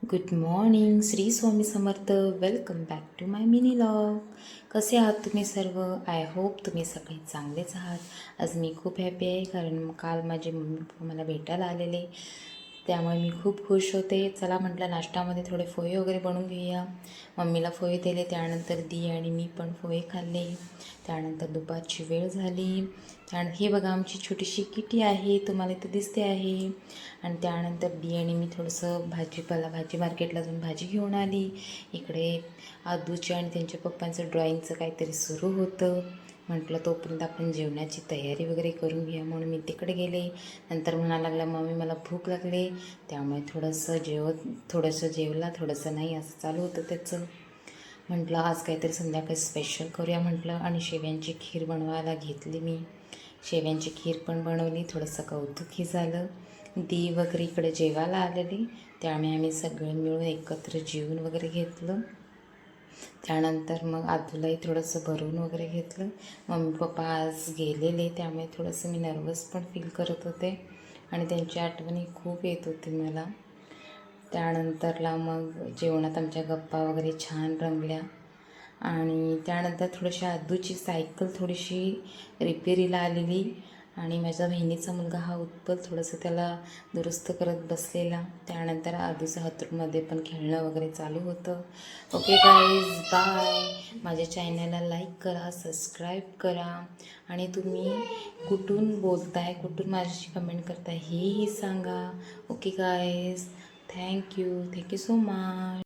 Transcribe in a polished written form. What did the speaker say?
Good morning, Shri Swami Samarth. Welcome back to my mini vlog. कसे आहात तुम्ही सर्व? आय होप तुम्ही सगळे चांगलेच आहात. आज मी खूप हॅपी आहे कारण काल माझे मम्मी पप्पा मला भेटायला आलेले, त्यामुळे मी खूप खुश होते. चला म्हटलं नाश्त्यामध्ये थोडे पोहे वगैरे बनवून घेऊया. मम्मीला पोहे दिले, त्यानंतर दी आणि मी पण पोहे खाल्ले. त्यानंतर दुपारची वेळ झाली. त्यानंतर हे बघा आमची छोटीशी किटी आहे, तुम्हाला इथं दिसते आहे. आणि त्यानंतर दी आणि मी थोडंसं भाजी मार्केटला जाऊन भाजी घेऊन आली. इकडे आदूचे आणि त्यांच्या पप्पांचं ड्रॉइंगचं काहीतरी सुरू होतं. म्हटलं तोपर्यंत आपण जेवणाची तयारी वगैरे करून घ्या, म्हणून मी तिकडे गेले. नंतर म्हणायला लागला मम्मी मला भूक लागली, त्यामुळे थोडंसं जेवला थोडंसं नाही, असं चालू होतं त्याचं. म्हटलं आज काहीतरी संध्याकाळी स्पेशल करूया म्हटलं, आणि शेव्यांची खीर बनवायला घेतली मी. शेव्यांची खीर पण बनवली, थोडंसं कौतुकही झालं. दी वगैरे इकडे जेवायला आलेली, त्यामुळे आम्ही सगळे मिळून एकत्र जेवून वगैरे घेतलं. त्यानंतर मग आदूलाही थोडंसं भरवून वगैरे घेतलं. मम्मी पप्पा आज गेलेले, त्यामुळे थोडंसं मी नर्वस पण फील करत होते आणि त्यांची आठवणी खूप येत होती मला. त्यानंतरला मग जेवणात आमच्या गप्पा वगैरे छान रंगल्या. आणि त्यानंतर थोडीशी आदूची सायकल थोडीशी रिपेरीला आलेली, आणि माझ्या बहिणीचा मुलगा हा उत्पल थोडंसं त्याला दुरुस्त करत बसलेला. त्यानंतर आदूचं हातरूमध्ये पण खेळणं वगैरे चालू होतं. Okay guys, bye. माझ्या चॅनलला लाईक करा, सबस्क्राईब करा, आणि तुम्ही कुठून बोलताय, कुठून माझ्याशी कमेंट करताय हेही सांगा. Okay guys, thank you so much.